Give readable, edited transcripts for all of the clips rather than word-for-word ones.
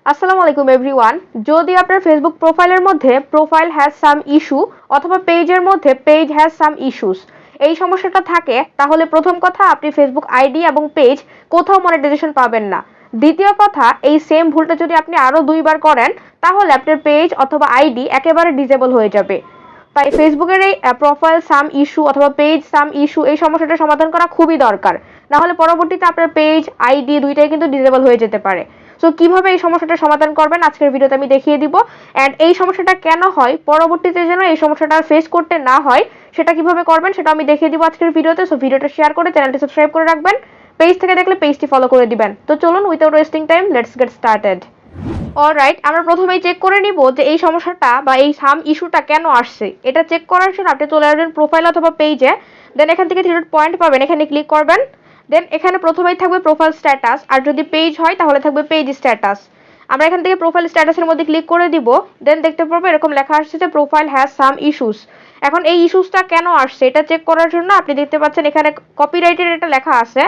আসসালামু আলাইকুম এভরিওয়ান। যদি আপনার ফেসবুক প্রোফাইলের মধ্যে প্রোফাইল হ্যাজ সাম ইস্যু অথবা পেজের মধ্যে পেজ হ্যাজ সাম ইস্যুস এই সমস্যাটা থাকে, তাহলে প্রথম কথা আপনি ফেসবুক আইডি এবং পেজ কোথাও মনিটাইজেশন পাবেন না। দ্বিতীয় কথা, এই সেম ভুলটা যদি আপনি আরও 2বার করেন তাহলে আপনার পেজ অথবা আইডি একেবারে ডিসেবল হয়ে যাবে। তাই ফেসবুকের এই প্রোফাইল সাম ইস্যু অথবা পেজ সাম ইস্যু এই সমস্যাটা সমাধান করা খুবই দরকার, না হলে পরবর্তীতে আপনার পেজ আইডি দুইটাই কিন্তু ডিসেবল হয়ে যেতে পারে। সো কিভাবে এই সমস্যাটা সমাধান করবেন আজকের ভিডিওতে আমি দেখিয়ে দিব, অ্যান্ড এই সমস্যাটা কেন হয় পরবর্তীতে যেন এই সমস্যাটা ফেস করতে না হয় সেটা কিভাবে করবেন সেটা আমি দেখিয়ে দিব আজকের ভিডিওতে। সো ভিডিওটা শেয়ার করে চ্যানেলটি সাবস্ক্রাইব করে রাখবেন, পেজ থেকে দেখলে পেজটি ফলো করে দিবেন। তো চলুন without wasting time let's get started. Alright, আমরা প্রথমেই চেক করে নিব যে এই সমস্যাটা বা এই সাম ইস্যুটা কেন আসছে। এটা চেক করার জন্য আপনি চলে আসবেন প্রোফাইল অথবা পেজে, দেন এখান থেকে 3 পয়েন্ট পাবেন, এখানে ক্লিক করবেন। দেন এখানে প্রথমেই থাকবে প্রোফাইল স্ট্যাটাস, আর যদি পেজ হয় তাহলে থাকবে পেজ স্ট্যাটাস। আমরা এখান থেকে প্রোফাইল স্ট্যাটাসের মধ্যে ক্লিক করে দিব, দেন দেখতে পারবো এরকম লেখা আসছে যে প্রোফাইল হ্যাজ সাম ইস্যুস। এখন এই ইস্যুসটা কেন আসছে এটা চেক করার জন্য আপনি দেখতে পাচ্ছেন এখানে কপিরাইটের এটা লেখা আছে।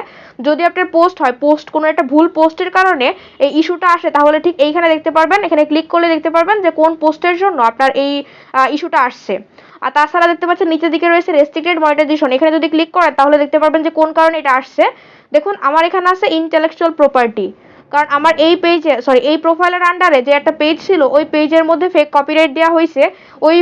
যদি আপনার পোস্ট হয়, পোস্ট কোনো একটা ভুল পোস্টের কারণে এই ইস্যুটা আসে, তাহলে ঠিক এইখানে দেখতে পারবেন, এখানে ক্লিক করলে দেখতে পারবেন যে কোন পোস্টের জন্য আপনার এই ইস্যুটা আসছে। আর তাছাড়া দেখতে পাচ্ছেন নিচের দিকে রয়েছে রেস্ট্রিক্টেড মনিটাইজেশন, এখানে যদি ক্লিক করেন তাহলে দেখতে পারবেন যে কোন কারণে এটা আসছে। দেখুন আমার এখানে আছে ইন্টেলেকচুয়াল প্রপার্টি, কারণ আমার এই পেজে এই প্রোফাইলের আন্ডারে যে একটা পেজ ছিল ওই পেজের মধ্যে ফেক কপিরাইট দেওয়া হয়েছে। ওই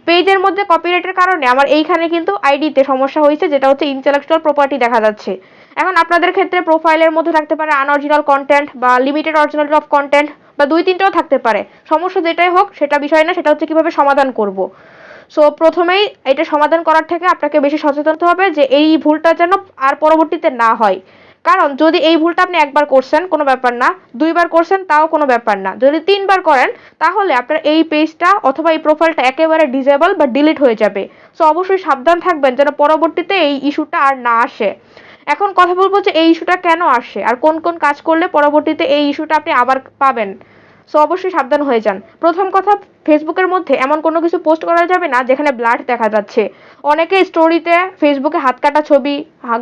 পেজের মধ্যে কপিরাইটের কারণে আমার এইখানে কিন্তু আইডিতে সমস্যা হয়েছে, যেটা হচ্ছে ইন্টেলেকচুয়াল প্রপার্টি দেখা যাচ্ছে। এখন আপনাদের ক্ষেত্রে প্রোফাইলের মধ্যে থাকতে পারে আনঅরিজিনাল কন্টেন্ট বা লিমিটেড অরিজিনালিটি অফ কন্টেন্ট বা 2-3টাও থাকতে পারে। সমস্যা যেটাই হোক সেটা বিষয় না, সেটা হচ্ছে কিভাবে সমাধান করব। সো প্রথমেই এটা সমাধান করার থেকে আপনাকে বেশি সচেতন হতে হবে যে এই ভুলটা যেন আর পরবর্তীতে না হয়। কারণ যদি এই ভুলটা আপনি একবার করছেন কোনো ব্যাপার না, 2বার করছেন তাও কোনো ব্যাপার না, যদি 3বার করেন তাহলে আপনার এই পেজটা অথবা এই প্রোফাইলটা একেবারে ডিসেবল বা ডিলিট হয়ে যাবে। সো অবশ্যই সাবধান থাকবেন যেন পরবর্তীতে এই ইস্যুটা আর না আসে। এখন কথা বলবো যে এই ইস্যুটা কেন আসে আর কোন কোন কাজ করলে পরবর্তীতে এই ইস্যুটা আপনি আবার পাবেন। সো অবশ্যই সাবধান হয়ে যান। প্রথম কথা, ফেসবুকের মধ্যে এমন কোনো কিছু পোস্ট করা যাবে না যেখানে ব্লাড দেখা যাচ্ছে। অনেকে স্টোরিতে ফেসবুকে হাত কাটা ছবি,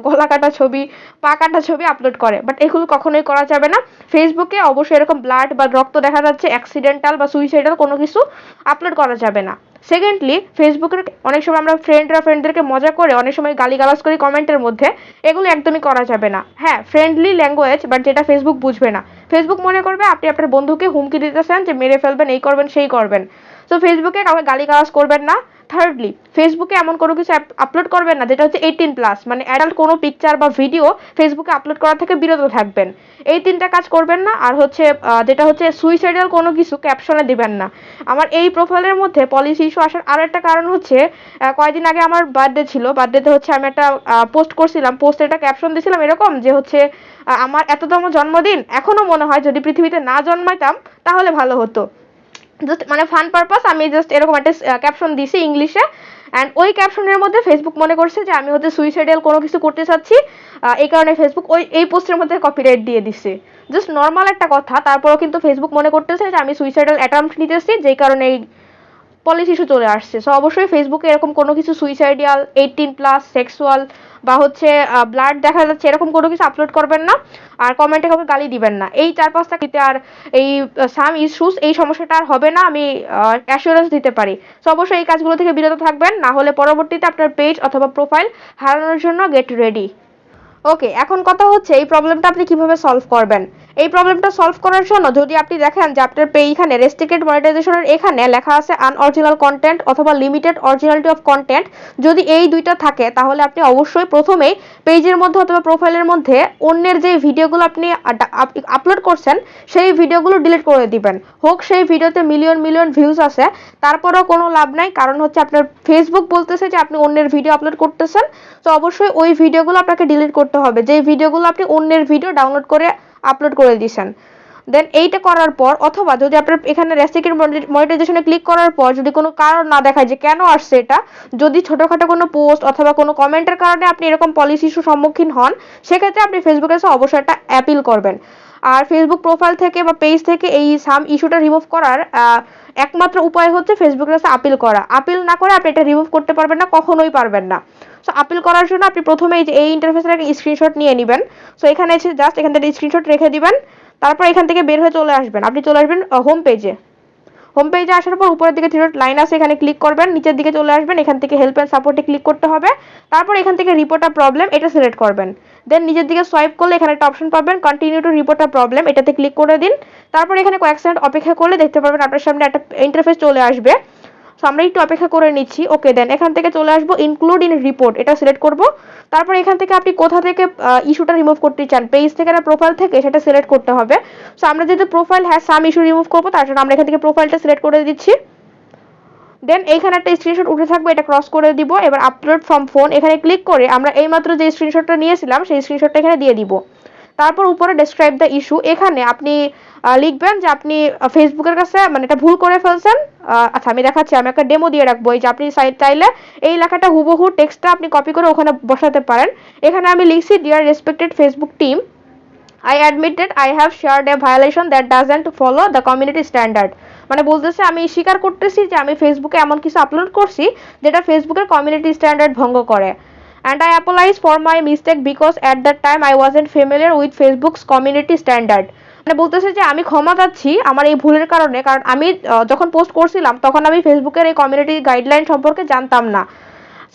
গলা কাটা ছবি, পা কাটা ছবি আপলোড করে, বাট এগুলো কখনোই করা যাবে না। ফেসবুকে অবশ্যই এরকম ব্লাড বা রক্ত দেখা যাচ্ছে অ্যাক্সিডেন্টাল বা সুইসাইডাল কোনো কিছু আপলোড করা যাবে না। সেকেন্ডলি, ফেসবুকের অনেক সময় আমরা ফ্রেন্ডদেরকে মজা করে অনেক সময় গালিগালাজ করি কমেন্টের মধ্যে, এগুলো একদমই করা যাবে না। হ্যাঁ, ফ্রেন্ডলি ল্যাঙ্গুয়েজ, বাট যেটা ফেসবুক বুঝবে না। ফেসবুক মনে করবে আপনি আপনার বন্ধুকে হুমকি দিতেছেন যে মেরে ফেলবেন, এই করবেন সেই করবেন। সো ফেসবুকে কাউকে গালিগালাজ করবেন না। থার্ডলি, ফেসবুকে এমন কোনো কিছু আপলোড করবেন না যেটা হচ্ছে 18+, মানে অ্যাডাল্ট কোনো পিকচার বা ভিডিও ফেসবুকে আপলোড করা থেকে বিরত থাকবেন। এই 3টা কাজ করবেন না। আর হচ্ছে যেটা হচ্ছে সুইসাইডাল কোনো কিছু ক্যাপশনে দিবেন না। আমার এই প্রোফাইলের মধ্যে পলিসি ইস্যু আসার আরও একটা কারণ হচ্ছে কয়েকদিন আগে আমার বার্থডে ছিল, বার্থডেতে হচ্ছে আমি একটা পোস্ট করছিলাম, পোস্টে একটা ক্যাপশন দিয়েছিলাম এরকম যে হচ্ছে আমার এততম জন্মদিন, এখনও মনে হয় যদি পৃথিবীতে না জন্মাইতাম তাহলে ভালো হতো। জাস্ট মানে ফান পারপাস আমি জাস্ট এরকম একটা ক্যাপশন দিছি ইংলিশে, অ্যান্ড ওই ক্যাপশনের মধ্যে ফেসবুক মনে করছে যে আমি হচ্ছে সুইসাইডাল কোনো কিছু করতে চাচ্ছি, এই কারণে ফেসবুক এই পোস্টের মধ্যে কপিরাইট দিয়ে দিছে। জাস্ট নর্মাল একটা কথা, তারপরেও কিন্তু ফেসবুক মনে করতেছে যে আমি সুইসাইডাল অ্যাটেম্প্ট নিতেছি, যেই কারণে এই পলিসি ইস্যু চলে আসছে। সো অবশ্যই ফেসবুকে এরকম কোনো কিছু সুইসাইডাল, 18+, সেক্সুয়াল বা হচ্ছে ব্লাড দেখা যাচ্ছে এরকম কোনো কিছু আপলোড করবেন না। আর কমেন্টে কাউকে গালি দিবেন না। এই 4-5টা ক্ষেত্রে আর এই সাম ইস্যুস এই সমস্যাটা আর হবে না, আমি অ্যাসুরেন্স দিতে পারি। সো অবশ্যই এই কাজগুলো থেকে বিরত থাকবেন, না হলে পরবর্তীতে আপনার পেজ অথবা প্রোফাইল হারানোর জন্য গেট রেডি। ওকে, এখন কথা হচ্ছে এই প্রবলেমটা আপনি কিভাবে সলভ করবেন। এই প্রবলেমটা সলভ করার জন্য যদি আপনি দেখেন যে আপনার এইখানে রেস্ট্রিক্টেড মনিটাইজেশনের এখানে লেখা আছে আনঅরিজিনাল কন্টেন্ট অথবা লিমিটেড অরিজিনালিটি অফ কন্টেন্ট, যদি এই দুইটা থাকে তাহলে আপনি অবশ্যই প্রথমেই পেজের মধ্যে অথবা প্রোফাইলের মধ্যে অন্যের যে ভিডিওগুলো আপনি আপলোড করছেন সেই ভিডিওগুলো ডিলিট করে দিবেন। হোক সেই ভিডিওতে মিলিয়ন মিলিয়ন ভিউজ আছে, তারপরেও কোনো লাভ নাই, কারণ হচ্ছে আপনার ফেসবুক বলতেছে যে আপনি অন্যের ভিডিও আপলোড করতেছেন। তো অবশ্যই ওই ভিডিওগুলো আপনাকে ডিলিট করতে হবে, যেই ভিডিওগুলো আপনি অন্যের ভিডিও ডাউনলোড করে আপলোড করে দিয়েছেন। দেন এইটা করার পর, অথবা যদি আপনার এখানে রেস্ট্রিক্টেড মনিটাইজেশনে ক্লিক করার পর যদি কোনো কারণ না দেখায় যে কেন আসছে এটা, যদি ছোটোখাটো কোনো পোস্ট অথবা কোনো কমেন্টের কারণে আপনি এরকম পলিসি ইস্যুর সম্মুখীন হন, সেক্ষেত্রে আপনি ফেসবুকের কাছে অবশ্যই একটা অ্যাপিল করবেন। আর ফেসবুক প্রোফাইল থেকে বা পেজ থেকে এই সাম ইস্যুটা রিমুভ করার একমাত্র উপায় হচ্ছে ফেসবুকের কাছে আপিল করা। আপিল না করে আপনি এটা রিমুভ করতে পারবেন না, কখনোই পারবেন না। সো আপিল করার জন্য আপনি প্রথমে এই ইন্টারফেসের একটা স্ক্রিনশট নিয়ে নেবেন। সো এখানে এসে জাস্ট এখান থেকে স্ক্রিনশট রেখে দিবেন। তারপর এখান থেকে বের হয়ে চলে আসবেন, আপনি চলে আসবেন হোম পেজে। হোম পেজে আসার পর উপরের দিকে 3 লাইন আছে, এখানে ক্লিক করবেন, নিচের দিকে চলে আসবেন, এখান থেকে হেল্প এন্ড সাপোর্টে ক্লিক করতে হবে। তারপর এখান থেকে রিপোর্ট আ প্রবলেম এটা সিলেক্ট করবেন। দেন নিচের দিকে সোয়াইপ করলে এখানে একটা অপশন পাবেন continue to report a problem, এটাতে ক্লিক করে দিন। তারপর এখানে কয়েক সেকেন্ড অপেক্ষা করলে দেখতে পারবেন আপনার সামনে একটা ইন্টারফেস চলে আসবে। সো আমরা একটু অপেক্ষা করে নিচ্ছি। ওকে, দেন এখান থেকে চলে আসবো ইনক্লুড ইন রিপোর্ট, এটা সিলেক্ট করব। তারপর এখান থেকে আপনি কোথা থেকে ইস্যুটা রিমুভ করতে চান, পেজ থেকে না প্রোফাইল থেকে, সেটা সিলেক্ট করতে হবে। সো আমরা যেহেতু profile has some issue remove করবো, তার জন্য আমরা এখান থেকে প্রোফাইলটা সিলেক্ট করে দিচ্ছি। দেন এইখানে একটা স্ক্রিনশট উঠে থাকবে, এটা ক্রস করে দিব। এবার আপলোড ফ্রম ফোন এখানে ক্লিক করে আমরা এইমাত্র যে স্ক্রিনশটটা নিয়েছিলাম সেই স্ক্রিনশটটা এখানে দিয়ে দিব। তারপর উপরে ডেসক্রাইব দ্য ইস্যু, এখানে আপনি লিখবেন যে আপনি ফেসবুকের কাছে মানে এটা ভুল করে ফেলছেন। আচ্ছা আমি দেখাচ্ছি, আমি একটা ডেমো দিয়ে রাখবো। এই যে আপনি চাইলে এই লেখাটা হুবহু টেক্সটটা আপনি কপি করে ওখানে বসাতে পারেন। এখানে আমি লিখছি deer respected Facebook team, I admit that I have shared a violation that doesn't follow the community standard। মানে বলতেছে আমি স্বীকার করতেছি যে আমি ফেসবুকে এমন কিছু আপলোড করছি যেটা ফেসবুকের কমিউনিটি স্ট্যান্ডার্ড ভঙ্গ করে। And I apologize for my mistake because at that time I wasn't familiar with Facebook's community standard। মানে বলতেছে যে আমি ক্ষমা চাচ্ছি আমার এই ভুলের কারণে, কারণ আমি যখন পোস্ট করছিলাম তখন আমি ফেসবুকের এই কমিউনিটি গাইডলাইন সম্পর্কে জানতাম না।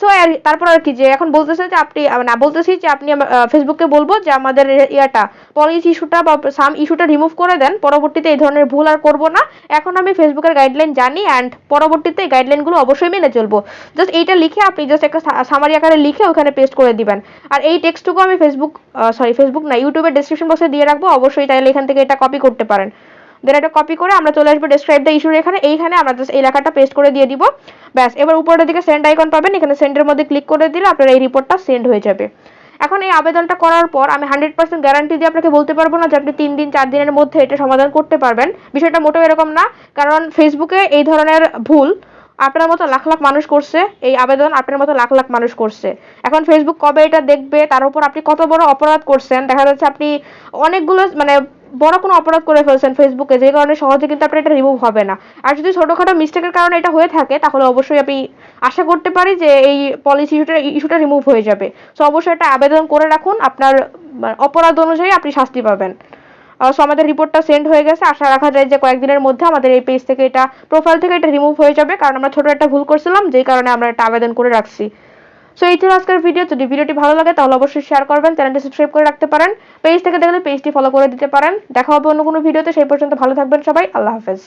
সো তারপর আর কি যে এখন বলতেছে যে আপনি না বলতেছি যে আপনি ফেসবুককে বলবো যে আমাদের ইয়াটা পলিসি ইস্যুটা বা সাম ইস্যুটা রিমুভ করে দেন, পরবর্তীতে এই ধরনের ভুল আর করব না। এখন আমি ফেসবুকের গাইডলাইন জানি অ্যান্ড পরবর্তীতে এই গাইডলাইনগুলো অবশ্যই মেনে চলবো। জাস্ট এইটা লিখে আপনি জাস্ট একটা সামারি আকারে লিখে ওখানে পেস্ট করে দিবেন। আর এই টেক্সটটুকু আমি ফেসবুক না ইউটিউবের ডেসক্রিপশন বক্সে দিয়ে রাখবো, অবশ্যই চাইলে এখান থেকে এটা কপি করতে পারেন। দেন এটা কপি করে আমরা চলে আসবো ডেসক্রাইব দ্য ইস্যুর এইখানে আমরা জাস্ট এই লেখাটা পেস্ট করে দিয়ে দিব। ব্যাস, এবার উপরের দিকে সেন্ড আইকন পাবেন, এখানে সেন্ডের মধ্যে ক্লিক করে দিলে আপনার এই রিপোর্টটা সেন্ড হয়ে যাবে। এখন এই আবেদনটা করার পর আমি 100% গ্যারান্টি দিয়ে আপনাকে বলতে পারবো না যে আপনি 3 দিন 4 দিনের মধ্যে এটা সমাধান করতে পারবেন। বিষয়টা মোটেও এরকম না, কারণ ফেসবুকে এই ধরনের ভুল আপনার মতো লাখ লাখ মানুষ করছে, এই আবেদন আপনার মতো লাখ লাখ মানুষ করছে। এখন ফেসবুক কবে এটা দেখবে, তার উপর আপনি কত বড় অপরাধ করছেন, দেখা যাচ্ছে আপনি অনেকগুলো মানে বড় কোনো অপরাধ করে ফেলছেন ফেসবুকে, যে কারণে সহজে কিন্তু আপনার এটা রিমুভ হবে না। আর যদি ছোটখাটো মিস্টেকের কারণে এটা হয়ে থাকে তাহলে অবশ্যই আমি আশা করতে পারি যে এই পলিসি ইস্যুটা রিমুভ হয়ে যাবে। সো অবশ্যই এটা আবেদন করে রাখুন, আপনার অপরাধ অনুযায়ী আপনি শাস্তি পাবেন। সো আমাদের রিপোর্টটা সেন্ড হয়ে গেছে, আশা রাখা যায় যে কয়েকদিনের মধ্যে আমাদের এই পেজ থেকে এটা প্রোফাইল থেকে এটা রিমুভ হয়ে যাবে, কারণ আমরা ছোট একটা ভুল করছিলাম যেই কারণে আমরা এটা আবেদন করে রাখছি। সো এই ছিল আজকের ভিডিও। যদি ভিডিওটি ভালো লাগে তাহলে অবশ্যই শেয়ার করবেন, চ্যানেলটি সাবস্ক্রাইব করে রাখতে পারেন, পেজ থেকে দেখলে পেজটি ফলো করে দিতে পারেন। দেখা হবে অন্য কোনো ভিডিওতে, সেই পর্যন্ত ভালো থাকবেন সবাই, আল্লাহ হাফেজ।